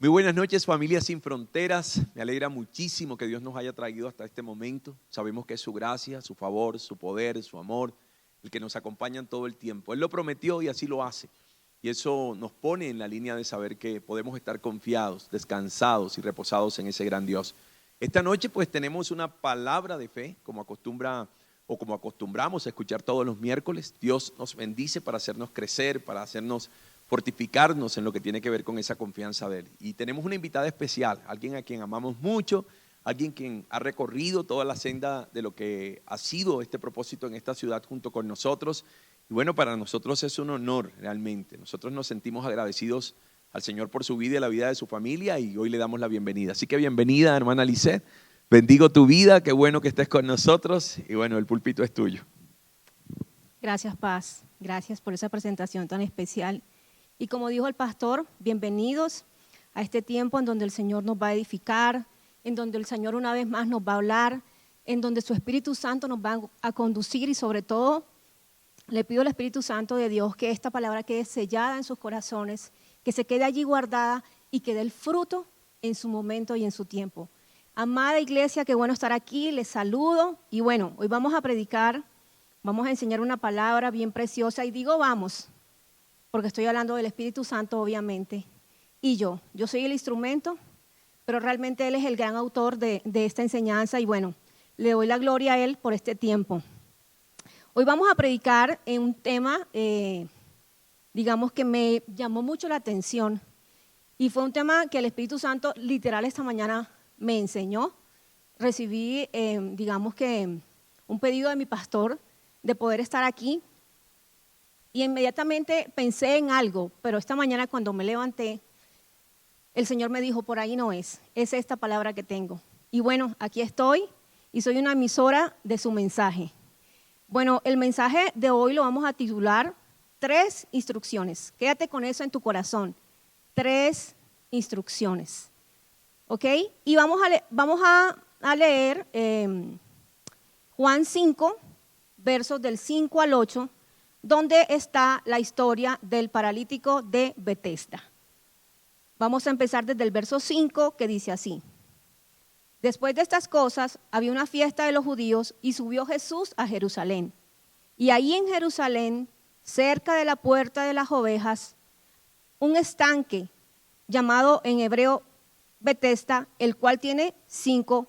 Muy buenas noches, familia sin fronteras. Me alegra muchísimo que Dios nos haya traído hasta este momento. Sabemos que es su gracia, su favor, su poder, su amor, el que nos acompaña todo el tiempo. Él lo prometió y así lo hace. Y eso nos pone en la línea de saber que podemos estar confiados, descansados y reposados en ese gran Dios. Esta noche pues tenemos una palabra de fe, como acostumbramos a escuchar todos los miércoles. Dios nos bendice para hacernos crecer, para hacernos fortificarnos en lo que tiene que ver con esa confianza de Él. Y tenemos una invitada especial, alguien a quien amamos mucho, alguien quien ha recorrido toda la senda de lo que ha sido este propósito en esta ciudad junto con nosotros. Y bueno, para nosotros es un honor realmente. Nosotros nos sentimos agradecidos al Señor por su vida y la vida de su familia y hoy le damos la bienvenida. Así que bienvenida, hermana Lisette. Bendigo tu vida, qué bueno que estés con nosotros y bueno, el púlpito es tuyo. Gracias, Paz. Gracias por esa presentación tan especial. Y como dijo el pastor, bienvenidos a este tiempo en donde el Señor nos va a edificar, en donde el Señor una vez más nos va a hablar, en donde su Espíritu Santo nos va a conducir y sobre todo le pido al Espíritu Santo de Dios que esta palabra quede sellada en sus corazones, que se quede allí guardada y que dé el fruto en su momento y en su tiempo. Amada iglesia, qué bueno estar aquí, les saludo y bueno, hoy vamos a predicar, vamos a enseñar una palabra bien preciosa y digo vamos, porque estoy hablando del Espíritu Santo obviamente, y yo soy el instrumento, pero realmente Él es el gran autor de esta enseñanza y bueno, le doy la gloria a Él por este tiempo. Hoy vamos a predicar en un tema, digamos que me llamó mucho la atención y fue un tema que el Espíritu Santo literal esta mañana me enseñó. Recibí, digamos que un pedido de mi pastor de poder estar aquí. Y inmediatamente pensé en algo, pero esta mañana cuando me levanté, el Señor me dijo, por ahí no es esta palabra que tengo. Y bueno, aquí estoy y soy una emisora de su mensaje. Bueno, el mensaje de hoy lo vamos a titular 3 instrucciones. Quédate con eso en tu corazón, 3 instrucciones. ¿Ok? Y vamos a leer Juan 5, versos del 5 al 8, donde está la historia del paralítico de Betesda. Vamos a empezar desde el verso 5 que dice así. Después de estas cosas había una fiesta de los judíos y subió Jesús a Jerusalén. Y ahí en Jerusalén, cerca de la puerta de las ovejas, un estanque llamado en hebreo Betesda, el cual tiene 5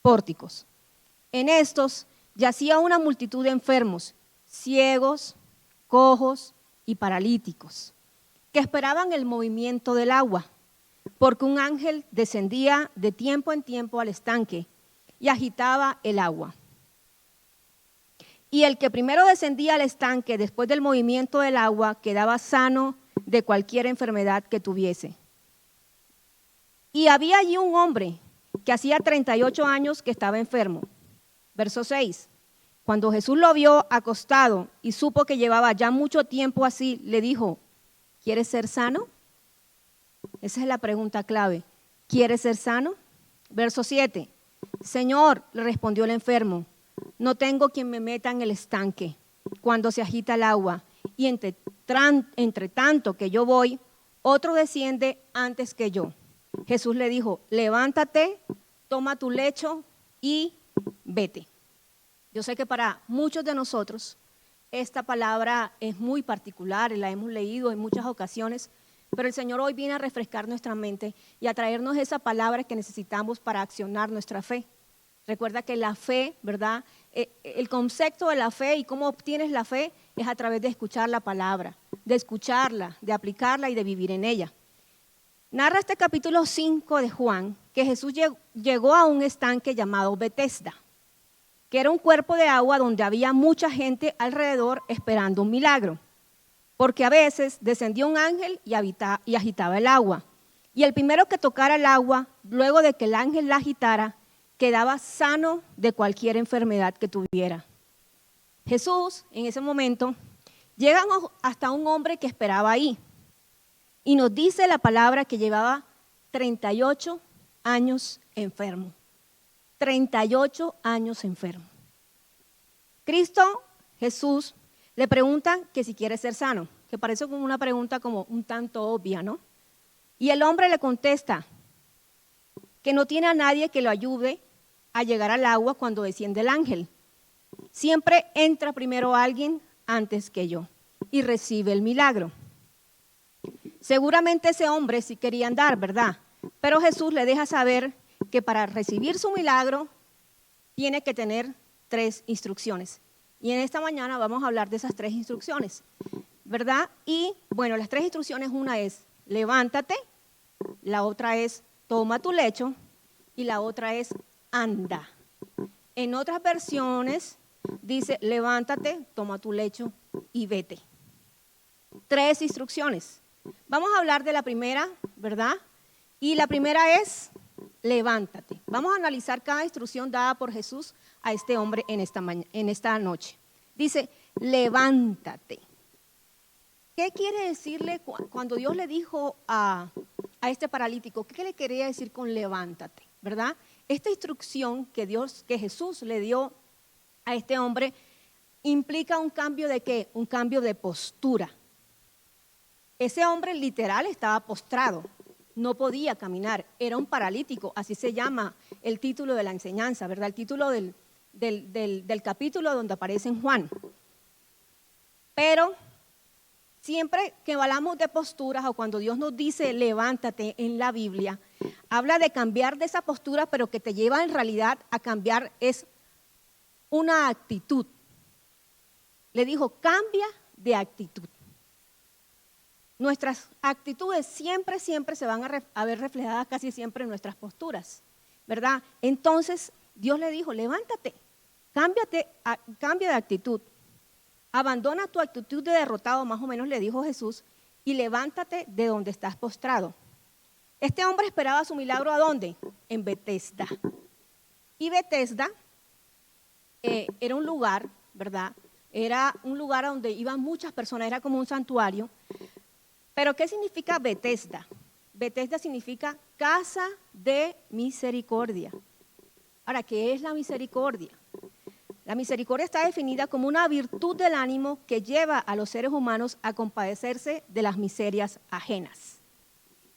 pórticos. En estos yacía una multitud de enfermos, ciegos, cojos y paralíticos, que esperaban el movimiento del agua, porque un ángel descendía de tiempo en tiempo al estanque y agitaba el agua. Y el que primero descendía al estanque después del movimiento del agua quedaba sano de cualquier enfermedad que tuviese. Y había allí un hombre que hacía 38 años que estaba enfermo. Verso 6. Cuando Jesús lo vio acostado y supo que llevaba ya mucho tiempo así, le dijo, ¿quieres ser sano? Esa es la pregunta clave. ¿Quieres ser sano? Verso 7. Señor, le respondió el enfermo, no tengo quien me meta en el estanque cuando se agita el agua, y entre tanto que yo voy, otro desciende antes que yo. Jesús le dijo, levántate, toma tu lecho y vete. Yo sé que para muchos de nosotros esta palabra es muy particular y la hemos leído en muchas ocasiones, pero el Señor hoy viene a refrescar nuestra mente y a traernos esa palabra que necesitamos para accionar nuestra fe. Recuerda que la fe, ¿verdad? El concepto de la fe y cómo obtienes la fe es a través de escuchar la palabra, de escucharla, de aplicarla y de vivir en ella. Narra este capítulo 5 de Juan que Jesús llegó a un estanque llamado Betesda, que era un cuerpo de agua donde había mucha gente alrededor esperando un milagro, porque a veces descendía un ángel y agitaba el agua, y el primero que tocara el agua, luego de que el ángel la agitara, quedaba sano de cualquier enfermedad que tuviera. Jesús, en ese momento, llega hasta un hombre que esperaba ahí, y nos dice la palabra que llevaba 38 años enfermo. 38 años enfermo. Cristo, Jesús, le pregunta que si quiere ser sano, que parece como una pregunta como un tanto obvia, ¿no? Y el hombre le contesta que no tiene a nadie que lo ayude a llegar al agua cuando desciende el ángel. Siempre entra primero alguien antes que yo y recibe el milagro. Seguramente ese hombre sí quería andar, ¿verdad? Pero Jesús le deja saber que para recibir su milagro tiene que tener 3 instrucciones. Y en esta mañana vamos a hablar de esas 3 instrucciones, ¿verdad? Y bueno, las 3 instrucciones, una es levántate, la otra es toma tu lecho y la otra es anda. En otras versiones dice levántate, toma tu lecho y vete. 3 instrucciones. Vamos a hablar de la primera, ¿verdad? Y la primera es levántate. Vamos a analizar cada instrucción dada por Jesús a este hombre en esta noche. Dice, levántate. ¿Qué quiere decirle cuando Dios le dijo a este paralítico? ¿Qué le quería decir con levántate? ¿Verdad? Esta instrucción que Jesús le dio a este hombre implica un cambio de ¿qué? Un cambio de postura. Ese hombre literal estaba postrado, no podía caminar, era un paralítico, así se llama el título de la enseñanza, ¿verdad? El título del capítulo donde aparece en Juan. Pero siempre que hablamos de posturas o cuando Dios nos dice levántate en la Biblia, habla de cambiar de esa postura, pero que te lleva en realidad a cambiar es una actitud. Le dijo, cambia de actitud. Nuestras actitudes siempre se van a ver reflejadas casi siempre en nuestras posturas, ¿verdad? Entonces Dios le dijo, levántate, cambia de actitud, abandona tu actitud de derrotado, más o menos le dijo Jesús, y levántate de donde estás postrado. Este hombre esperaba su milagro ¿a dónde? En Betesda. Y Betesda era un lugar, ¿verdad? Era un lugar a donde iban muchas personas, era como un santuario. Pero ¿qué significa Betesda? Betesda significa casa de misericordia. Ahora, ¿qué es la misericordia? La misericordia está definida como una virtud del ánimo que lleva a los seres humanos a compadecerse de las miserias ajenas.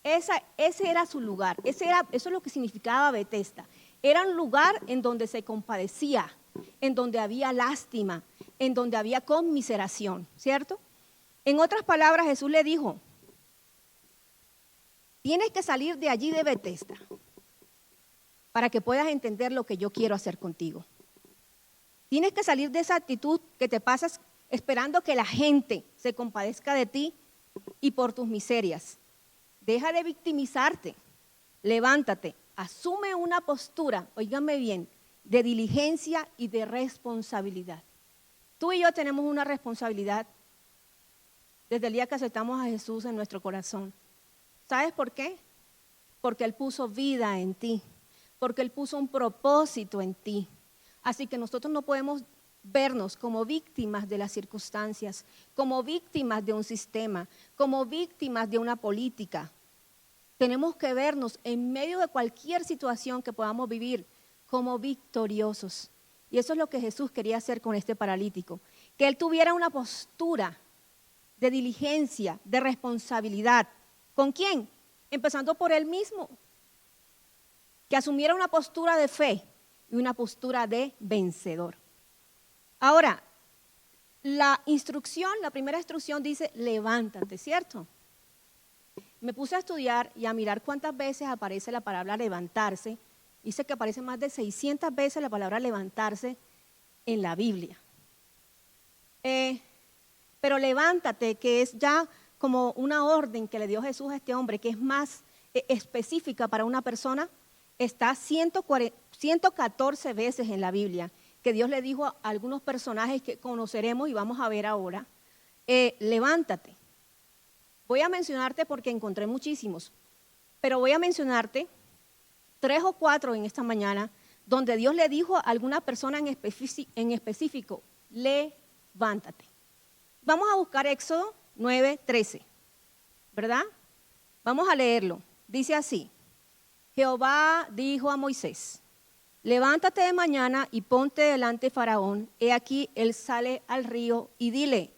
Ese era su lugar, eso es lo que significaba Betesda. Era un lugar en donde se compadecía, en donde había lástima, en donde había conmiseración, ¿cierto? En otras palabras, Jesús le dijo, tienes que salir de allí de Betesda para que puedas entender lo que yo quiero hacer contigo. Tienes que salir de esa actitud que te pasas esperando que la gente se compadezca de ti y por tus miserias. Deja de victimizarte, levántate, asume una postura, óigame bien, de diligencia y de responsabilidad. Tú y yo tenemos una responsabilidad desde el día que aceptamos a Jesús en nuestro corazón. ¿Sabes por qué? Porque Él puso vida en ti, porque Él puso un propósito en ti. Así que nosotros no podemos vernos como víctimas de las circunstancias, como víctimas de un sistema, como víctimas de una política. Tenemos que vernos en medio de cualquier situación que podamos vivir como victoriosos. Y eso es lo que Jesús quería hacer con este paralítico, que él tuviera una postura de diligencia, de responsabilidad. ¿Con quién? Empezando por él mismo. Que asumiera una postura de fe y una postura de vencedor. Ahora, la primera instrucción dice, levántate, ¿cierto? Me puse a estudiar y a mirar cuántas veces aparece la palabra levantarse. Dice que aparece más de 600 veces la palabra levantarse en la Biblia. Pero levántate, que es ya como una orden que le dio Jesús a este hombre, que es más específica para una persona, está 114 veces en la Biblia, que Dios le dijo a algunos personajes que conoceremos y vamos a ver ahora, levántate. Voy a mencionarte porque encontré muchísimos, pero voy a mencionarte 3 o 4 en esta mañana, donde Dios le dijo a alguna persona en específico, levántate. Vamos a buscar Éxodo 9:13, ¿verdad? Vamos a leerlo. Dice así, Jehová dijo a Moisés, levántate de mañana y ponte delante de Faraón, he aquí él sale al río y dile,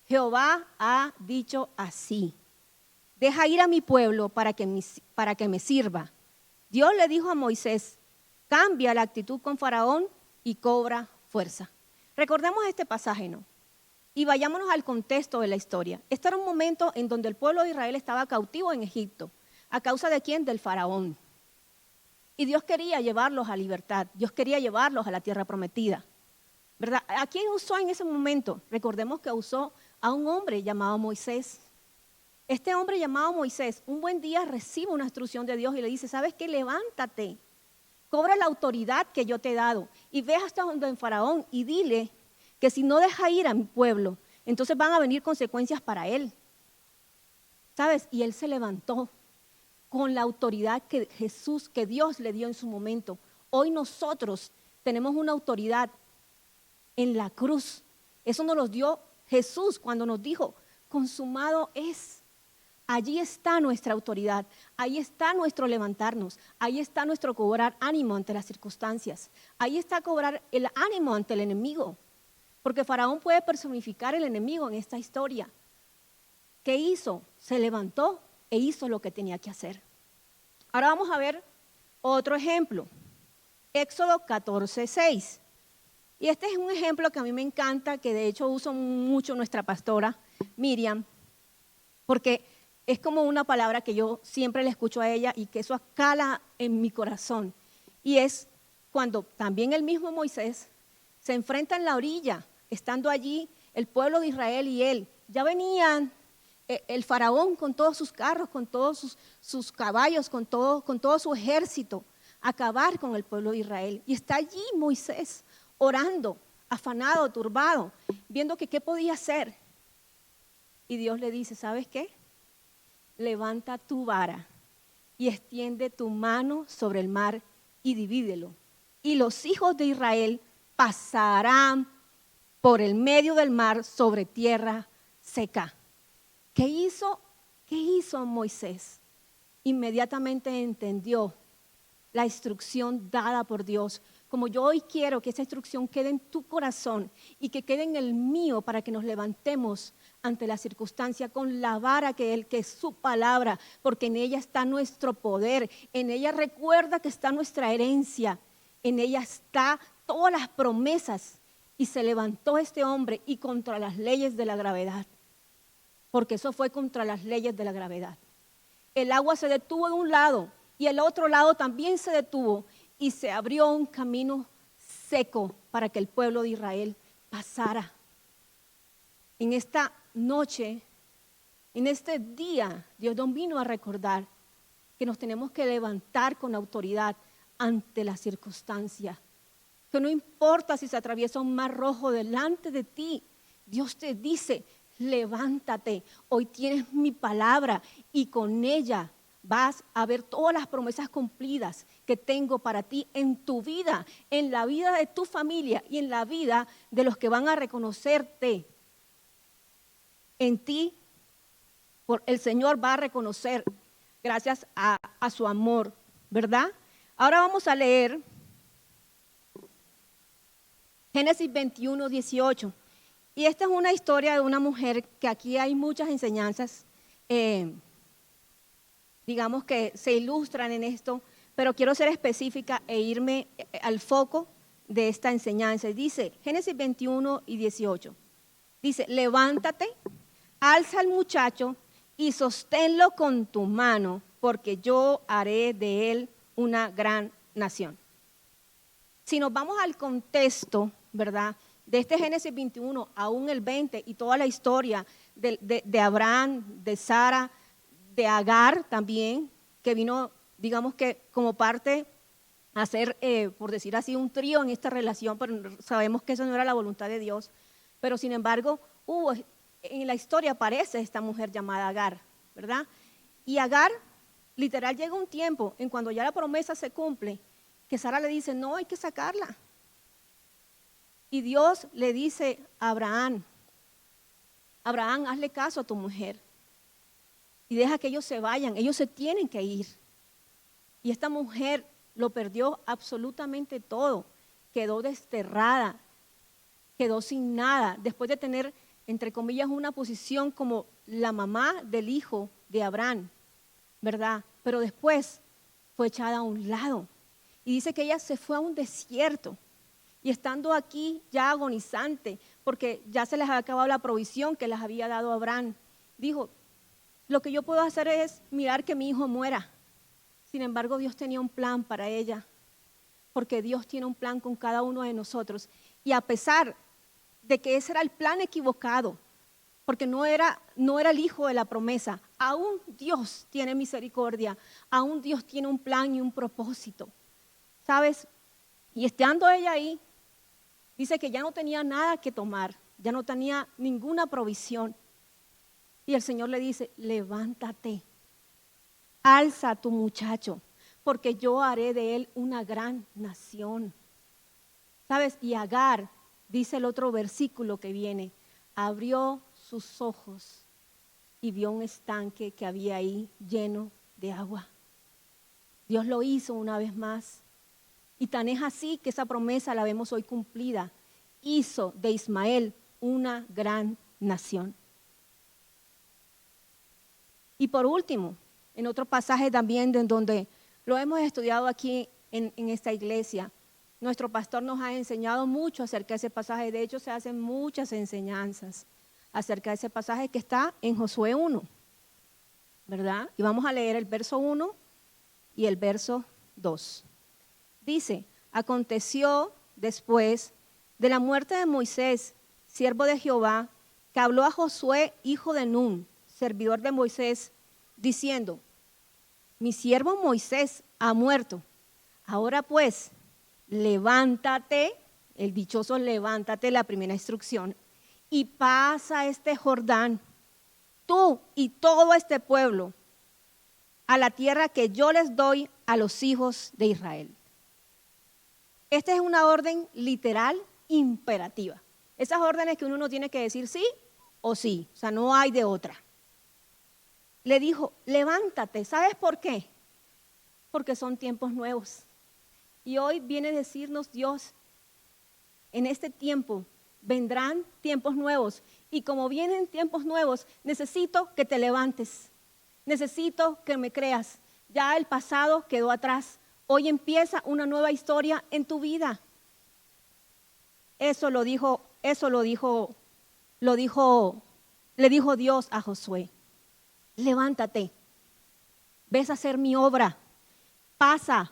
Jehová ha dicho así, deja ir a mi pueblo para que me sirva. Dios le dijo a Moisés, cambia la actitud con Faraón y cobra fuerza. Recordemos este pasaje, ¿no? Y vayámonos al contexto de la historia. Este era un momento en donde el pueblo de Israel estaba cautivo en Egipto. ¿A causa de quién? Del faraón. Y Dios quería llevarlos a libertad. Dios quería llevarlos a la tierra prometida, ¿verdad? ¿A quién usó en ese momento? Recordemos que usó a un hombre llamado Moisés. Este hombre llamado Moisés, un buen día recibe una instrucción de Dios y le dice, ¿sabes qué? Levántate, cobra la autoridad que yo te he dado y ve hasta donde el faraón y dile que si no deja ir a mi pueblo, entonces van a venir consecuencias para él. ¿Sabes? Y él se levantó con la autoridad que Dios le dio en su momento. Hoy nosotros tenemos una autoridad en la cruz. Eso nos lo dio Jesús cuando nos dijo, consumado es. Allí está nuestra autoridad, ahí está nuestro levantarnos, ahí está nuestro cobrar ánimo ante las circunstancias, ahí está cobrar el ánimo ante el enemigo, porque Faraón puede personificar el enemigo en esta historia. ¿Qué hizo? Se levantó e hizo lo que tenía que hacer. Ahora vamos a ver otro ejemplo, Éxodo 14:6. Y este es un ejemplo que a mí me encanta, que de hecho uso mucho nuestra pastora Miriam, porque es como una palabra que yo siempre le escucho a ella y que eso cala en mi corazón. Y es cuando también el mismo Moisés se enfrenta en la orilla, estando allí el pueblo de Israel y él. Ya venían el faraón con todos sus carros, con todos sus caballos, con todo su ejército, a acabar con el pueblo de Israel. Y está allí Moisés orando, afanado, turbado, viendo que qué podía hacer. Y Dios le dice, ¿sabes qué? Levanta tu vara y extiende tu mano sobre el mar y divídelo. Y los hijos de Israel pasarán por el medio del mar sobre tierra seca. ¿Qué hizo Moisés? Inmediatamente entendió la instrucción dada por Dios. Como yo hoy quiero que esa instrucción quede en tu corazón y que quede en el mío para que nos levantemos ante la circunstancia con la vara que es su palabra, porque en ella está nuestro poder, en ella recuerda que está nuestra herencia, en ella está todas las promesas. Y se levantó este hombre y contra las leyes de la gravedad, porque eso fue contra las leyes de la gravedad. El agua se detuvo de un lado y el otro lado también se detuvo y se abrió un camino seco para que el pueblo de Israel pasara. En esta noche, en este día, Dios nos vino a recordar que nos tenemos que levantar con autoridad ante la circunstancia. Que no importa si se atraviesa un mar rojo delante de ti, Dios te dice, levántate, hoy tienes mi palabra y con ella vas a ver todas las promesas cumplidas que tengo para ti en tu vida, en la vida de tu familia y en la vida de los que van a reconocerte. En ti, el Señor va a reconocer gracias a su amor, ¿verdad? Ahora vamos a leer Génesis 21:18. Y esta es una historia de una mujer que aquí hay muchas enseñanzas, digamos que se ilustran en esto, pero quiero ser específica e irme al foco de esta enseñanza. Dice Génesis 21:18. Dice, levántate, alza al muchacho y sosténlo con tu mano, porque yo haré de él una gran nación. Si nos vamos al contexto, ¿verdad?, de este Génesis 21, aún el 20 y toda la historia de Abraham, de Sara, de Agar también, que vino, digamos que como parte a ser, por decir así, un trío en esta relación, pero sabemos que eso no era la voluntad de Dios. Pero sin embargo, en la historia aparece esta mujer llamada Agar, ¿verdad? Y Agar, literal, llega un tiempo en cuando ya la promesa se cumple, que Sara le dice, no, hay que sacarla. Y Dios le dice a Abraham, hazle caso a tu mujer y deja que ellos se vayan, ellos se tienen que ir. Y esta mujer lo perdió absolutamente todo, quedó desterrada, quedó sin nada, después de tener, entre comillas, una posición como la mamá del hijo de Abraham, ¿verdad? Pero después fue echada a un lado. Y dice que ella se fue a un desierto. Y estando aquí ya agonizante, porque ya se les había acabado la provisión que les había dado Abraham, dijo, lo que yo puedo hacer es mirar que mi hijo muera. Sin embargo, Dios tenía un plan para ella, porque Dios tiene un plan con cada uno de nosotros. Y a pesar de que ese era el plan equivocado, porque no era el hijo de la promesa, aún Dios tiene misericordia, aún Dios tiene un plan y un propósito, ¿sabes? Y estando ella ahí, dice que ya no tenía nada que tomar, ya no tenía ninguna provisión. Y el Señor le dice, levántate, alza a tu muchacho, porque yo haré de él una gran nación. ¿Sabes? Y Agar, dice el otro versículo que viene, abrió sus ojos y vio un estanque que había ahí lleno de agua. Dios lo hizo una vez más. Y tan es así que esa promesa la vemos hoy cumplida. Hizo de Ismael una gran nación. Y por último, en otro pasaje también en donde lo hemos estudiado aquí en esta iglesia, nuestro pastor nos ha enseñado mucho acerca de ese pasaje. De hecho, se hacen muchas enseñanzas acerca de ese pasaje que está en Josué 1, ¿verdad? Y vamos a leer el verso 1 y el verso 2. Dice, aconteció después de la muerte de Moisés, siervo de Jehová, que habló a Josué, hijo de Nun, servidor de Moisés, diciendo, mi siervo Moisés ha muerto. Ahora pues, levántate, el dichoso levántate, la primera instrucción, y pasa este Jordán, tú y todo este pueblo, a la tierra que yo les doy a los hijos de Israel. Esta es una orden literal imperativa. Esas órdenes que uno no tiene que decir sí o sí, o sea, no hay de otra. Le dijo, levántate, ¿sabes por qué? Porque son tiempos nuevos. Y hoy viene a decirnos Dios, en este tiempo vendrán tiempos nuevos. Y como vienen tiempos nuevos, necesito que te levantes. Necesito que me creas. Ya el pasado quedó atrás. Hoy empieza una nueva historia en tu vida. Le dijo Dios a Josué. Levántate, ves a hacer mi obra, pasa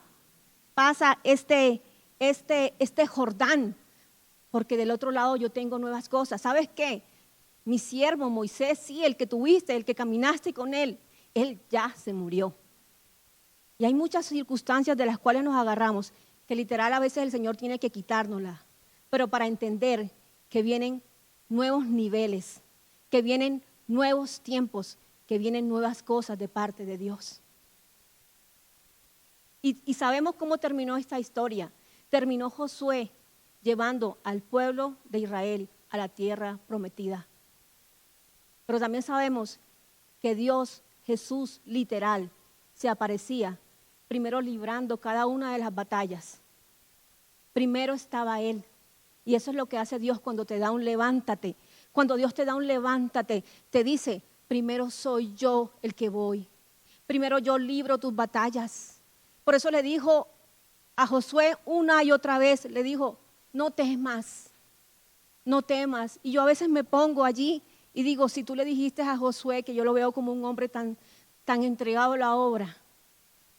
este Jordán, porque del otro lado yo tengo nuevas cosas. ¿Sabes qué? Mi siervo Moisés, sí, el que tuviste, el que caminaste con él ya se murió. Y hay muchas circunstancias de las cuales nos agarramos, que literal a veces el Señor tiene que quitárnoslas, pero para entender que vienen nuevos niveles, que vienen nuevos tiempos, que vienen nuevas cosas de parte de Dios. Y sabemos cómo terminó esta historia. Terminó Josué llevando al pueblo de Israel a la tierra prometida. Pero también sabemos que Dios, Jesús, literal, se aparecía, primero librando cada una de las batallas. Primero estaba Él. Y eso es lo que hace Dios cuando te da un levántate. Cuando Dios te da un levántate, te dice, primero soy yo el que voy. Primero yo libro tus batallas. Por eso le dijo a Josué una y otra vez, le dijo, no temas, no temas. Y yo a veces me pongo allí y digo, si tú le dijiste a Josué, que yo lo veo como un hombre tan entregado a la obra,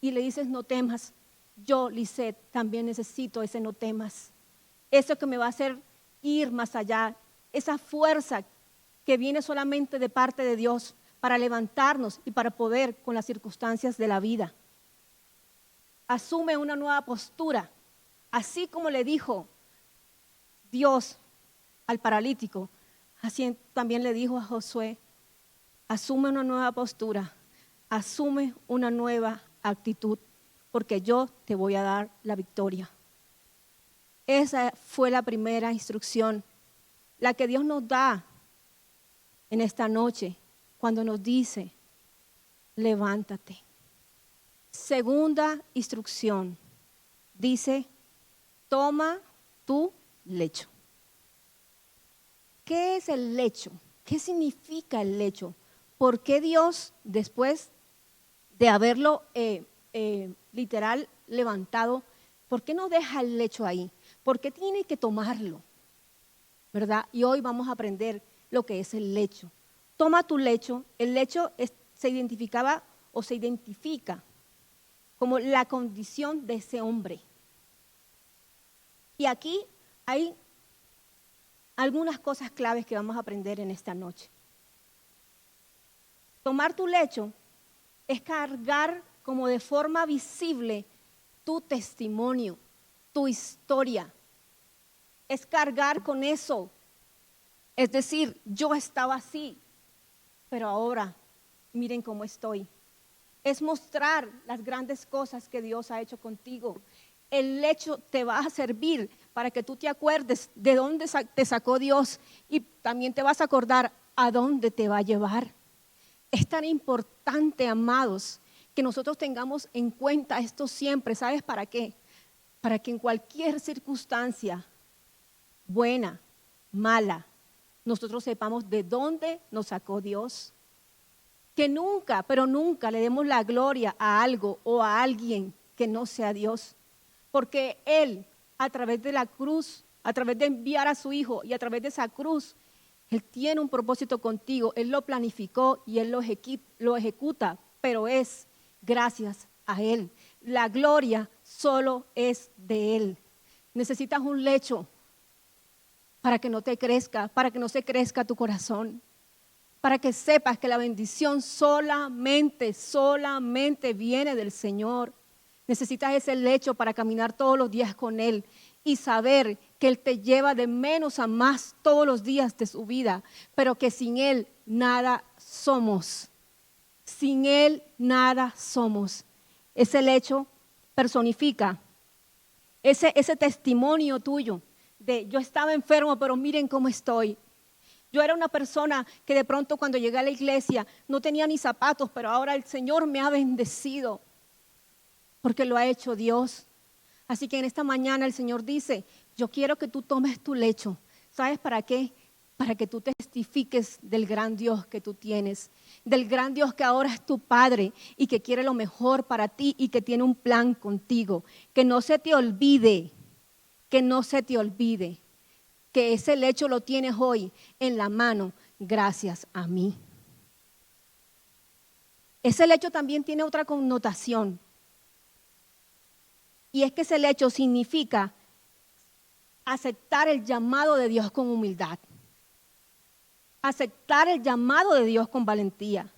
y le dices, no temas, yo, Lisette, también necesito ese no temas. Eso que me va a hacer ir más allá, esa fuerza que viene solamente de parte de Dios para levantarnos y para poder con las circunstancias de la vida. Asume una nueva postura, así como le dijo Dios al paralítico, así también le dijo a Josué, asume una nueva postura, asume una nueva actitud, porque yo te voy a dar la victoria. Esa fue la primera instrucción, la que Dios nos da en esta noche, cuando nos dice, levántate. Segunda instrucción, dice, toma tu lecho. ¿Qué es el lecho? ¿Qué significa el lecho? ¿por qué Dios, después de haberlo literal levantado, por qué no deja el lecho ahí? ¿Por qué tiene que tomarlo? ¿Verdad? Y hoy vamos a aprender lo que es el lecho. Toma tu lecho. El lecho se identificaba o se identifica como la condición de ese hombre. Y aquí hay algunas cosas claves que vamos a aprender en esta noche. Tomar tu lecho es cargar como de forma visible tu testimonio, tu historia. Es cargar con eso. Es decir, yo estaba así, pero ahora miren cómo estoy. Es mostrar las grandes cosas que Dios ha hecho contigo. El lecho te va a servir para que tú te acuerdes de dónde te sacó Dios y también te vas a acordar a dónde te va a llevar. Es tan importante, amados, que nosotros tengamos en cuenta esto siempre. ¿Sabes para qué? Para que en cualquier circunstancia, buena, mala, nosotros sepamos de dónde nos sacó Dios. Que nunca, pero nunca le demos la gloria a algo o a alguien que no sea Dios. Porque Él, a través de la cruz, a través de enviar a su Hijo y a través de esa cruz, Él tiene un propósito contigo. Él lo planificó y Él lo ejecuta, pero es gracias a Él. La gloria solo es de Él. Necesitas un lecho para que no te crezca, para que no se crezca tu corazón, para que sepas que la bendición solamente viene del Señor. Necesitas ese lecho para caminar todos los días con Él y saber que Él te lleva de menos a más todos los días de su vida, pero que sin Él nada somos. Sin Él nada somos. Ese lecho personifica ese testimonio tuyo de yo estaba enfermo, pero miren cómo estoy. Yo era una persona que de pronto cuando llegué a la iglesia no tenía ni zapatos, pero ahora el Señor me ha bendecido porque lo ha hecho Dios. Así que en esta mañana el Señor dice, yo quiero que tú tomes tu lecho. ¿Sabes para qué? Para que tú testifiques del gran Dios que tú tienes, del gran Dios que ahora es tu Padre y que quiere lo mejor para ti y que tiene un plan contigo. Que no se te olvide, que ese lecho lo tienes hoy en la mano gracias a mí. Ese lecho también tiene otra connotación. Y es que ese lecho significa aceptar el llamado de Dios con humildad. Aceptar el llamado de Dios con valentía.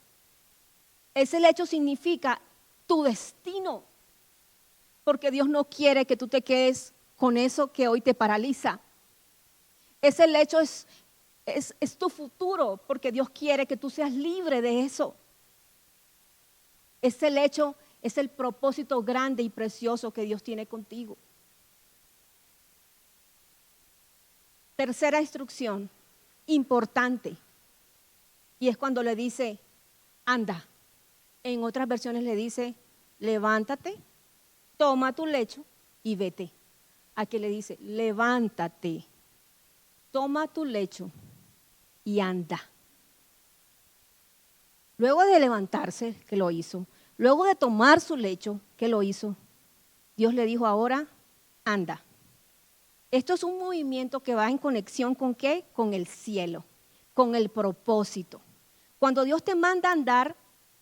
Ese lecho significa tu destino. Porque Dios no quiere que tú te quedes con eso que hoy te paraliza. Ese lecho es tu futuro, porque Dios quiere que tú seas libre de eso. Ese lecho es el propósito grande y precioso que Dios tiene contigo. Tercera instrucción, importante, y es cuando le dice, anda. En otras versiones le dice, levántate, toma tu lecho y vete. Aquí le dice, levántate, toma tu lecho y anda. Luego de levantarse, que lo hizo, luego de tomar su lecho, que lo hizo, Dios le dijo ahora, anda. Esto es un movimiento que va en conexión ¿con qué? Con el cielo, con el propósito. Cuando Dios te manda a andar,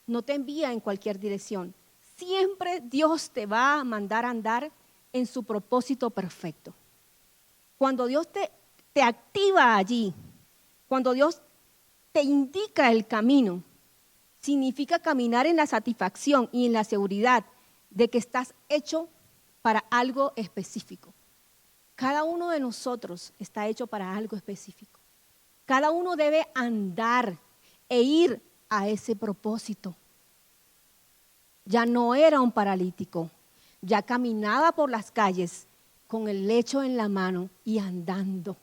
no te envía en cualquier dirección. Siempre Dios te va a mandar a andar en su propósito perfecto. Cuando Dios te activa allí, cuando Dios te indica el camino, significa caminar en la satisfacción y en la seguridad de que estás hecho para algo específico. Cada uno de nosotros está hecho para algo específico. Cada uno debe andar e ir a ese propósito. Ya no era un paralítico, ya caminaba por las calles con el lecho en la mano y andando.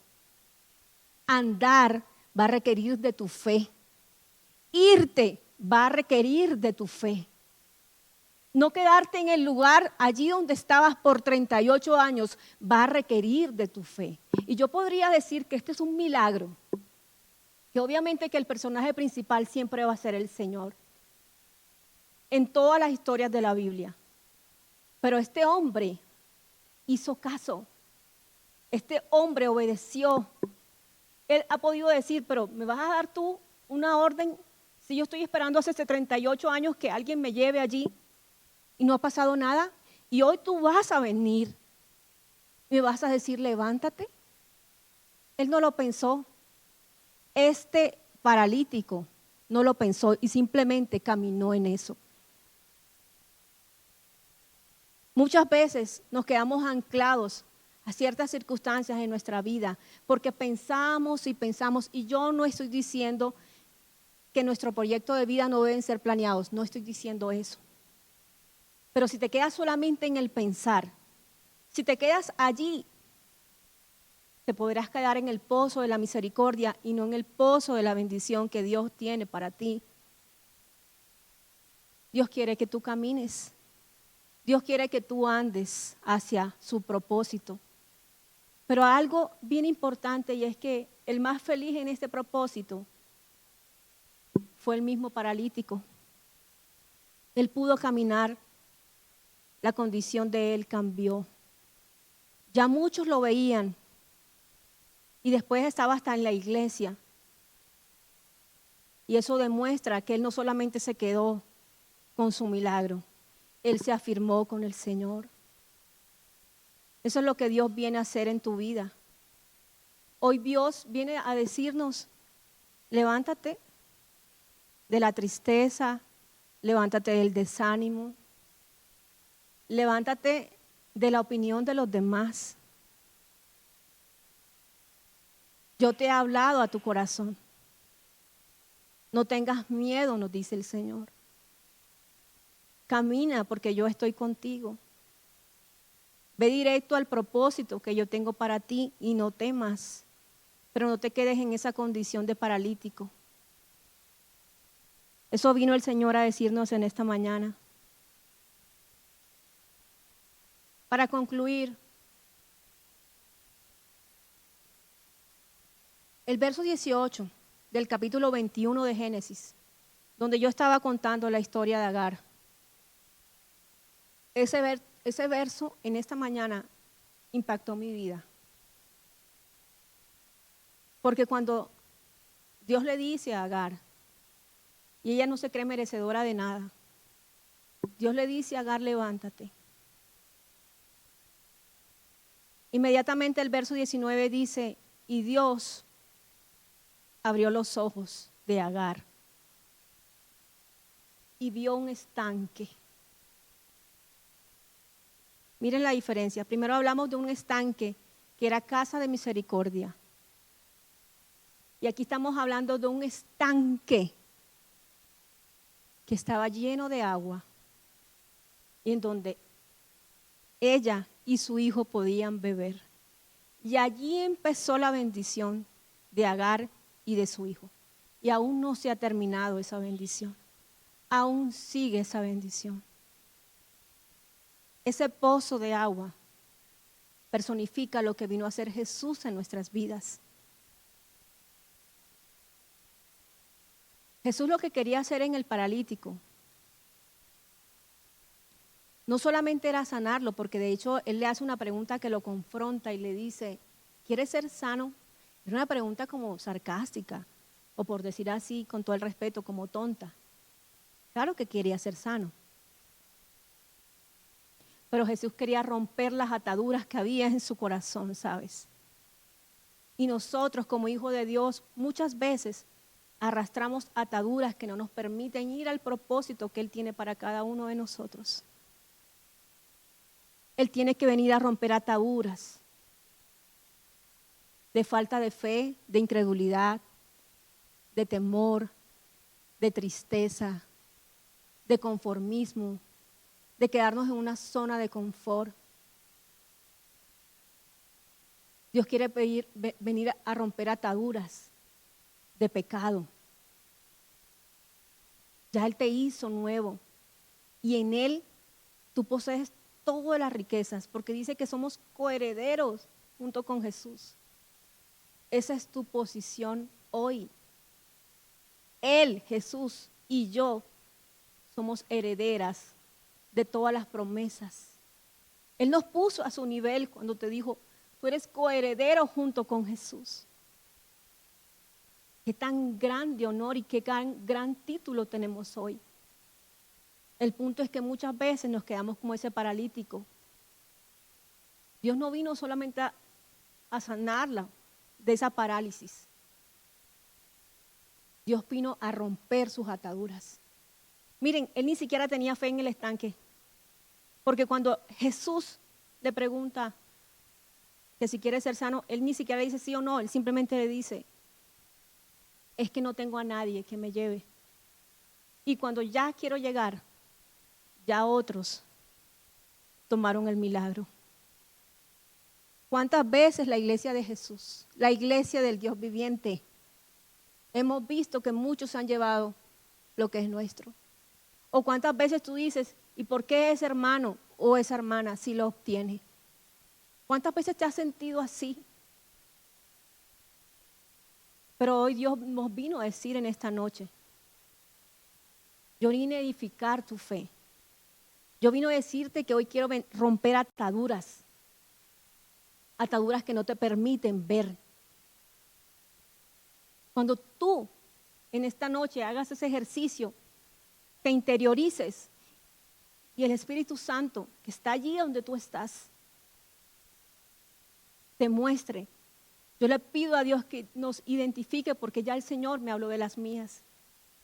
Andar va a requerir de tu fe. Irte va a requerir de tu fe. No quedarte en el lugar allí donde estabas por 38 años va a requerir de tu fe. Y yo podría decir que este es un milagro, que obviamente que el personaje principal siempre va a ser el Señor, en todas las historias de la Biblia. Pero este hombre hizo caso, este hombre obedeció. Él ha podido decir, pero ¿me vas a dar tú una orden si yo estoy esperando hace 38 años que alguien me lleve allí y no ha pasado nada? Y hoy tú vas a venir, me vas a decir, levántate. Él no lo pensó. Este paralítico no lo pensó y simplemente caminó en eso. Muchas veces nos quedamos anclados a ciertas circunstancias en nuestra vida porque pensamos y pensamos, y yo no estoy diciendo que nuestro proyecto de vida no deben ser planeados, no estoy diciendo eso. Pero si te quedas solamente en el pensar, si te quedas allí, te podrás quedar en el pozo de la misericordia y no en el pozo de la bendición que Dios tiene para ti. Dios quiere que tú camines. Dios quiere que tú andes hacia su propósito. Pero algo bien importante, y es que el más feliz en este propósito fue el mismo paralítico. Él pudo caminar, la condición de él cambió. Ya muchos lo veían y después estaba hasta en la iglesia. Y eso demuestra que él no solamente se quedó con su milagro, él se afirmó con el Señor. Eso es lo que Dios viene a hacer en tu vida. Hoy Dios viene a decirnos, levántate de la tristeza, levántate del desánimo, levántate de la opinión de los demás. Yo te he hablado a tu corazón. No tengas miedo, nos dice el Señor. Camina porque yo estoy contigo. Ve directo al propósito que yo tengo para ti y no temas, pero no te quedes en esa condición de paralítico. Eso vino el Señor a decirnos en esta mañana. Para concluir, el verso 18 del capítulo 21 de Génesis, donde yo estaba contando la historia de Agar. Ese verso en esta mañana impactó mi vida. Porque cuando Dios le dice a Agar, y ella no se cree merecedora de nada, Dios le dice a Agar, levántate. Inmediatamente el verso 19 dice, y Dios abrió los ojos de Agar y vio un estanque. Miren la diferencia. Primero hablamos de un estanque que era casa de misericordia. Y aquí estamos hablando de un estanque que estaba lleno de agua y en donde ella y su hijo podían beber. Y allí empezó la bendición de Agar y de su hijo. Y aún no se ha terminado esa bendición. Aún sigue esa bendición. Ese pozo de agua personifica lo que vino a hacer Jesús en nuestras vidas. Jesús lo que quería hacer en el paralítico no solamente era sanarlo, porque de hecho él le hace una pregunta que lo confronta y le dice, ¿quieres ser sano? Es una pregunta como sarcástica, o por decir así, con todo el respeto, como tonta. Claro que quería ser sano. Pero Jesús quería romper las ataduras que había en su corazón, ¿sabes? Y nosotros como hijos de Dios muchas veces arrastramos ataduras que no nos permiten ir al propósito que Él tiene para cada uno de nosotros. Él tiene que venir a romper ataduras de falta de fe, de incredulidad, de temor, de tristeza, de conformismo, de quedarnos en una zona de confort. Dios quiere venir a romper ataduras de pecado. Ya Él te hizo nuevo y en Él tú posees todas las riquezas, porque dice que somos coherederos junto con Jesús. Esa es tu posición hoy. Él, Jesús y yo somos herederas de todas las promesas. Él nos puso a su nivel cuando te dijo, tú eres coheredero junto con Jesús. Qué tan grande honor y qué gran título tenemos hoy. El punto es que muchas veces nos quedamos como ese paralítico. Dios no vino solamente a sanarla de esa parálisis. Dios vino a romper sus ataduras. Miren, él ni siquiera tenía fe en el estanque. Porque cuando Jesús le pregunta que si quiere ser sano, él ni siquiera le dice sí o no, él simplemente le dice, es que no tengo a nadie que me lleve. Y cuando ya quiero llegar, ya otros tomaron el milagro. ¿Cuántas veces la iglesia de Jesús, la iglesia del Dios viviente, hemos visto que muchos han llevado lo que es nuestro? ¿O cuántas veces tú dices, ¿y por qué ese hermano o esa hermana sí lo obtiene? ¿Cuántas veces te has sentido así? Pero hoy Dios nos vino a decir en esta noche, yo vine a edificar tu fe. Yo vino a decirte que hoy quiero romper ataduras que no te permiten ver. Cuando tú en esta noche hagas ese ejercicio, te interiorices y el Espíritu Santo que está allí donde tú estás, te muestre. Yo le pido a Dios que nos identifique porque ya el Señor me habló de las mías.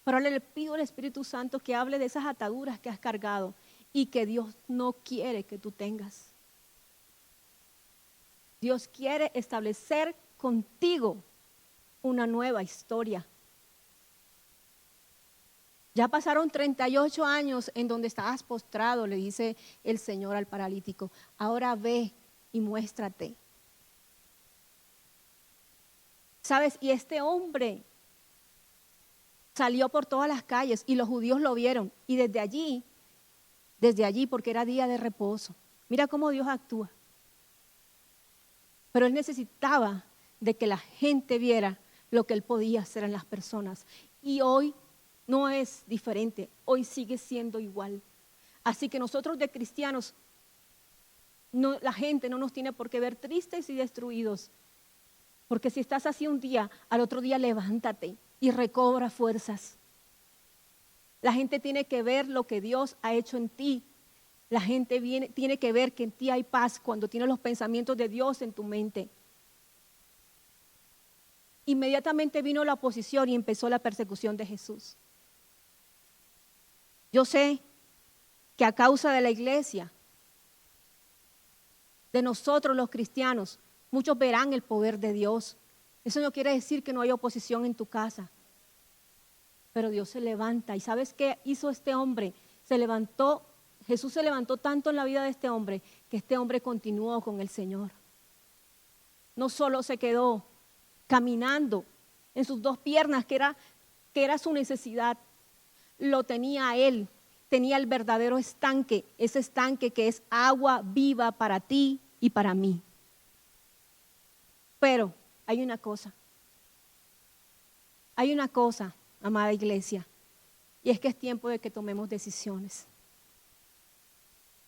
Pero ahora le pido al Espíritu Santo que hable de esas ataduras que has cargado y que Dios no quiere que tú tengas. Dios quiere establecer contigo una nueva historia. Ya pasaron 38 años en donde estabas postrado, le dice el Señor al paralítico. Ahora ve y muéstrate. ¿Sabes? Y este hombre salió por todas las calles y los judíos lo vieron. Y desde allí, porque era día de reposo. Mira cómo Dios actúa. Pero él necesitaba de que la gente viera lo que él podía hacer en las personas. Y hoy no es diferente, hoy sigue siendo igual. Así que nosotros de cristianos, la gente no nos tiene por qué ver tristes y destruidos. Porque si estás así un día, al otro día levántate y recobra fuerzas. La gente tiene que ver lo que Dios ha hecho en ti. La gente tiene que ver que en ti hay paz cuando tienes los pensamientos de Dios en tu mente. Inmediatamente vino la oposición y empezó la persecución de Jesús. Yo sé que a causa de la iglesia, de nosotros los cristianos, muchos verán el poder de Dios. Eso no quiere decir que no haya oposición en tu casa. Pero Dios se levanta. ¿Y sabes qué hizo este hombre? Jesús se levantó tanto en la vida de este hombre que este hombre continuó con el Señor. No solo se quedó caminando en sus dos piernas, que era su necesidad, lo tenía a él, tenía el verdadero estanque, ese estanque que es agua viva para ti y para mí. Pero hay una cosa, amada iglesia, y es que es tiempo de que tomemos decisiones.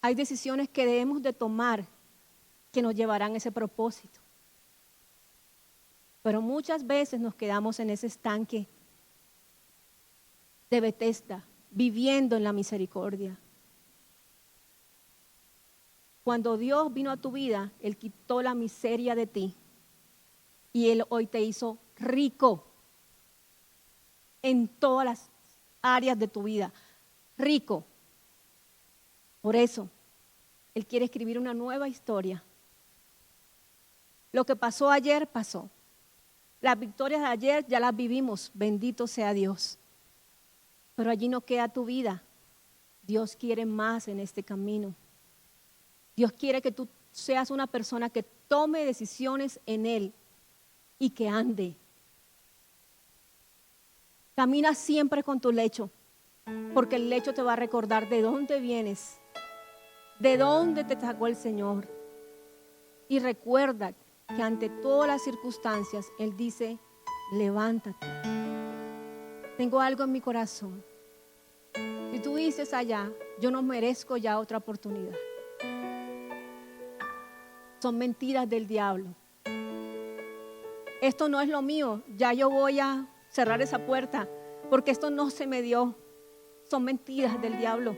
Hay decisiones que debemos de tomar que nos llevarán a ese propósito. Pero muchas veces nos quedamos en ese estanque de Betesda, viviendo en la misericordia. Cuando Dios vino a tu vida, Él quitó la miseria de ti y Él hoy te hizo rico en todas las áreas de tu vida. Rico. Por eso, Él quiere escribir una nueva historia. Lo que pasó ayer, pasó. Las victorias de ayer ya las vivimos, bendito sea Dios. Pero allí no queda tu vida. Dios quiere más en este camino. Dios quiere que tú seas una persona que tome decisiones en Él y que ande. Camina siempre con tu lecho, porque el lecho te va a recordar de dónde vienes, de dónde te sacó el Señor. Y recuerda que ante todas las circunstancias Él dice, levántate. tengo algo en mi corazón. Si tú dices allá, yo no merezco ya otra oportunidad. Son mentiras del diablo. Esto no es lo mío, ya yo voy a cerrar esa puerta porque esto no se me dio. Son mentiras del diablo.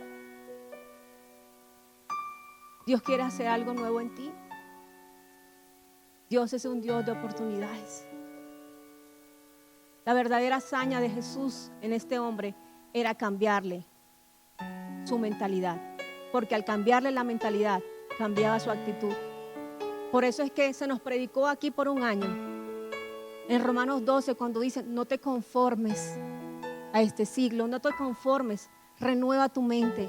Dios quiere hacer algo nuevo en ti. Dios es un Dios de oportunidades. La verdadera hazaña de Jesús en este hombre era cambiarle su mentalidad, porque al cambiarle la mentalidad cambiaba su actitud. Por eso es que se nos predicó aquí por un año en Romanos 12, cuando dice: no te conformes a este siglo, no te conformes, renueva tu mente.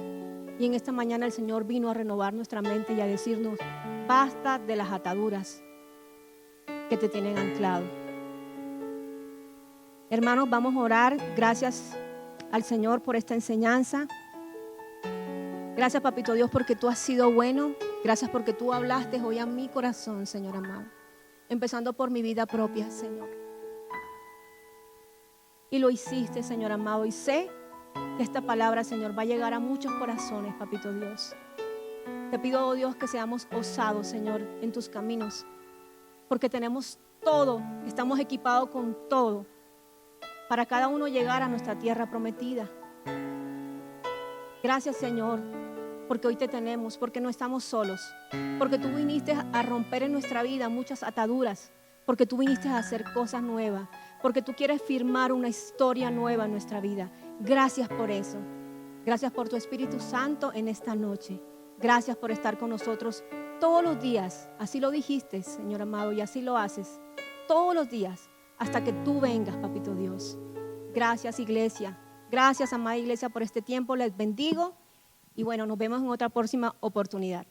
Y en esta mañana el Señor vino a renovar nuestra mente y a decirnos: basta de las ataduras que te tienen anclado. Hermanos, vamos a orar. Gracias al Señor por esta enseñanza. Gracias, Papito Dios, porque tú has sido bueno. Gracias porque tú hablaste hoy a mi corazón, Señor amado. Empezando por mi vida propia, Señor. Y lo hiciste, Señor amado. Y sé que esta palabra, Señor, va a llegar a muchos corazones, Papito Dios. Te pido, oh Dios, que seamos osados, Señor, en tus caminos. Porque tenemos todo, estamos equipados con todo para cada uno llegar a nuestra tierra prometida. Gracias, Señor, porque hoy te tenemos, porque no estamos solos, porque tú viniste a romper en nuestra vida muchas ataduras, porque tú viniste a hacer cosas nuevas, porque tú quieres firmar una historia nueva en nuestra vida. Gracias por eso. Gracias por tu Espíritu Santo en esta noche. Gracias por estar con nosotros todos los días. Así lo dijiste, Señor amado, y así lo haces todos los días hasta que tú vengas, Papito Dios. Gracias, iglesia. Gracias, amada iglesia, por este tiempo. Les bendigo y bueno, nos vemos en otra próxima oportunidad.